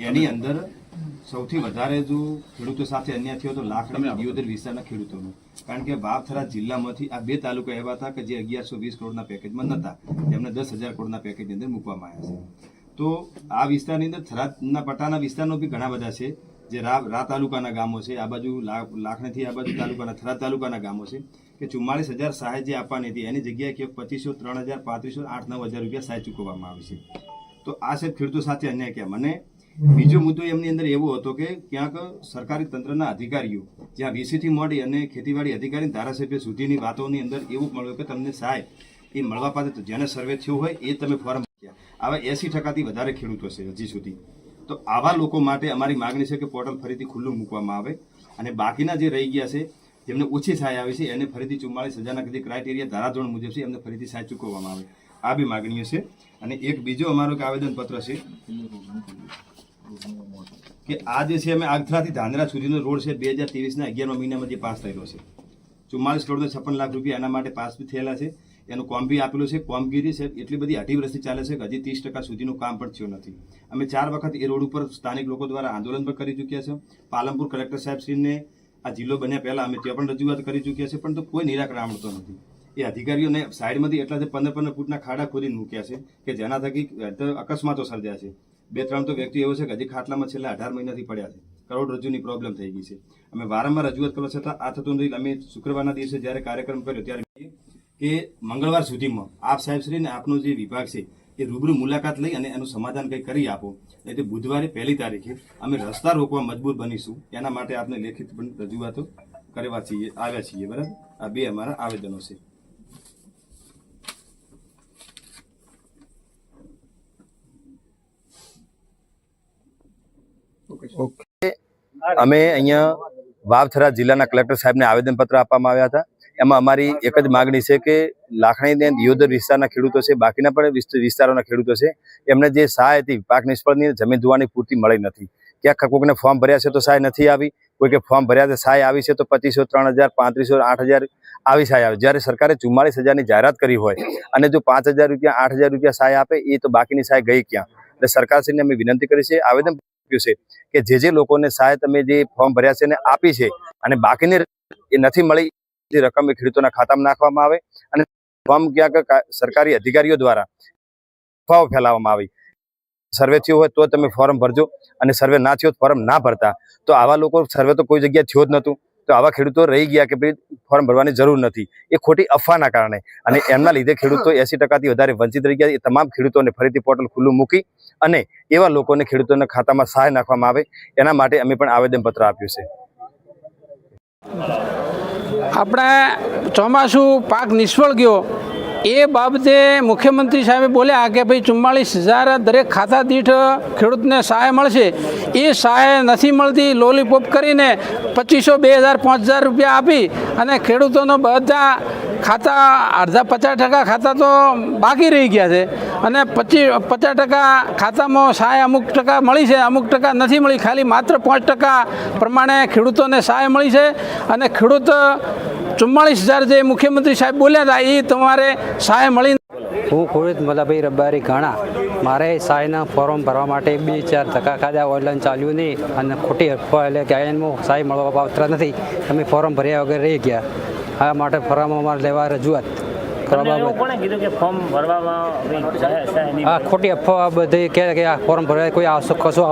એની અંદર સૌથી વધારે જો ખેડૂતો સાથે અન્યાય થયો તો લાખણી દિયોદર વિસ્તારના ખેડૂતોનો, કારણ કે વાવથરા જિલ્લામાંથી આ 2 તાલુકા એવા હતા કે જે 1120 કરોડના પેકેજમાં નહોતા, તેમને 10,000 કરોડના પેકેજની અંદર મૂકવામાં આવ્યા છે. તો આ વિસ્તારની અંદર થરાદના પટાના વિસ્તારનો બી ઘણા બધા છે, જે રા તાલુકાના ગામો છે, આ બાજુ લાખણીથી આ બાજુ તાલુકાના થરાદ તાલુકાના ગામો છે, કે 44,000 સહાય જે આપવાની હતી એની જગ્યાએ કે 2500, 3,000, 3500, 8-9,000 રૂપિયા સહાય ચૂકવવામાં આવે છે. તો આ છે ખેડૂતો સાથે અન્યાય ક્યાં. મને બીજો મુદ્દો એમની અંદર એવો હતો કે ક્યાંક સરકારી તંત્રના અધિકારીઓ જ્યાં વીસીથી મોડી અને ખેતીવાડી અધિકારી ધારાસભ્ય સુધીની વાતોની અંદર એવું મળ્યું કે તમને સહાય એ મળવા પાછળ જેને સર્વે થયું હોય એ તમે ફોર્મ ભર્યા. આવા 80%થી વધારે ખેડૂતો છે હજી સુધી. તો આવા લોકો માટે અમારી માગણી છે કે પોર્ટલ ફરીથી ખુલ્લું મૂકવામાં આવે અને બાકીના જે રહી ગયા છે જેમને ઓછી સહાય આવી છે એને ફરીથી 44,000ના જે ક્રાઇટેરિયા ધારાધોરણ મુજબ છે એમને ફરીથી સહાય ચૂકવવામાં આવે. આ બી માગણીઓ છે. અને એક બીજો અમારો એક આવેદનપત્ર છે કે આ જે છે અમે આગથરાથી ધાંધરા સુધીનો રોડ છે 2023ના 11મા મહિનામાં જે પાસ થયેલો છે, 44 કરોડ 56 લાખ રૂપિયા એના માટે પાસ બી થયેલા છે. એનું કોમ બી આપેલું છે. કોમગીરી છે એટલી બધી 8 વર્ષથી ચાલે છે કે હજી 30% સુધીનું કામ પણ થયું નથી. અમે 4 વખત એ રોડ ઉપર સ્થાનિક લોકો દ્વારા આંદોલન પણ કરી ચૂક્યા છે. પાલનપુર કલેક્ટર સાહેબશ્રીને આ જિલ્લો બન્યા પહેલા અમે ત્યાં પણ રજૂઆત કરી ચૂક્યા છે, પણ તો કોઈ નિરાકરણ આવતો નથી. એ અધિકારીઓને સાઈડમાંથી એટલા 15-15 ફૂટના ખાડા ખોદીને મૂક્યા છે કે જેના થકી અકસ્માતો સર્જ્યા છે. 2-3 તો વ્યક્તિ એવો છે કે હજી ખાટલામાં છેલ્લા 18 મહિનાથી પડ્યા છે. કરોડરજ્જુની પ્રોબ્લેમ થઈ ગઈ છે. અમે વારંવાર રજૂઆત કરવા છતાં આ થતું નથી. અમે શુક્રવારના દિવસે જ્યારે કાર્યક્રમ કર્યો ત્યારે કે મંગળવાર સુધીમાં આપ સાહેબશ્રીને આપનો જે વિભાગ છે એ રૂબરૂ મુલાકાત લઈ અને એનું સમાધાન કંઈ કરી આપો. એટલે બુધવારે 1લી તારીખે અમે રસ્તા રોકવા મજબૂર બનીશું. એના માટે આપને લેખિત પણ રજૂઆતો કરવા આવ્યા છીએ. બરાબર, આ 2 અમારા આવેદનો છે. અમે અહીંયા વાવથરા જિલ્લાના કલેક્ટર સાહેબને આવેદનપત્ર આપવામાં આવ્યા હતા. એમાં અમારી એક જ માગણી છે કે લાખણી અને દિયોદર વિસ્તારના ખેડૂતો છે, બાકીના પણ વિસ્તારોના ખેડૂતો છે, એમને જે સહાય હતી પાક નિષ્ફળની જમીન ધોવાની પૂરતી મળી નથી. ક્યાંક કોઈને ફોર્મ ભર્યા છે તો સહાય નથી આવી, કોઈ કે ફોર્મ ભર્યા છે સહાય આવી છે તો 2500, 3,000, 3500, 8,000 આવી સહાય આવે. જ્યારે સરકારે 44,000ની જાહેરાત કરી હોય અને જો 5,000 રૂપિયા, 8,000 રૂપિયા સહાય આપે એ તો બાકીની સહાય ગઈ ક્યાં. એટલે સરકારશ્રીને અમે વિનંતી કરી છે, આવેદન છે કે જે લોકોને સહાય તમે જે ફોર્મ ભર્યા છે એને આપી છે અને બાકીની એ નથી મળી જે રકમ એ ખેડૂતોના ખાતામાં નાખવામાં આવે અને ફોર્મ ક્યાંક સરકારી અધિકારીઓ દ્વારા અફવાઓ ફેલાવવામાં આવી. સર્વે થયો હોય તો તમે ફોર્મ ભરજો અને સર્વે ના થયો ફોર્મ ના ભરતા. તો આવા લોકો સર્વે તો કોઈ જગ્યાએ થયો જ નહોતું, તો આવા ખેડૂતો રહી ગયા કે ભાઈ ફોર્મ ભરવાની જરૂર નથી. એ ખોટી અફવાના કારણે અને એમના લીધે ખેડૂતો 80%થી વધારે વંચિત રહી ગયા. એ તમામ ખેડૂતોને ફરીથી પોર્ટલ ખુલ્લું મૂકી અને એવા લોકોને ખેડૂતોના ખાતામાં સહાય નાખવામાં આવે એના માટે અમે પણ આવેદનપત્ર આપ્યું છે. આપણે ચોમાસું પાક નિષ્ફળ ગયો એ બાબતે મુખ્યમંત્રી સાહેબે બોલ્યા કે ભાઈ 44,000 દરેક ખાતા દીઠ ખેડૂતને સહાય મળશે. એ સહાય નથી મળતી. લોલીપોપ કરીને 2500, 2,000, 5,000 રૂપિયા આપી અને ખેડૂતોનો બધા ખાતા અડધા 50% ખાતા તો બાકી રહી ગયા છે અને 50% ખાતામાં સહાય અમુક ટકા મળી છે, અમુક ટકા નથી મળી. ખાલી માત્ર 5% પ્રમાણે ખેડૂતોને સહાય મળી છે અને ખેડૂત 44,000 જે મુખ્યમંત્રી સાહેબ બોલ્યા હતા એ તમારે સહાય મળી. હું ખેડૂત મલાભાઈ રબારી ઘાણા. મારે સહાયના ફોર્મ ભરવા માટે 2-4 ધક્કા ખાધા, ઓનલાઈન ચાલ્યું નહીં અને ખોટી અફવા એટલે કે આયનમાં સહાય મળવા પાત્ર નથી. અમે ફોર્મ ભર્યા વગર રહી ગયા. આ માટે ફોર્મ અમારે લેવા રજૂઆત કરવા બાબત ખોટી અફવા બધી કે આ ફોર્મ ભરવા કોઈ આવશ્યક કશું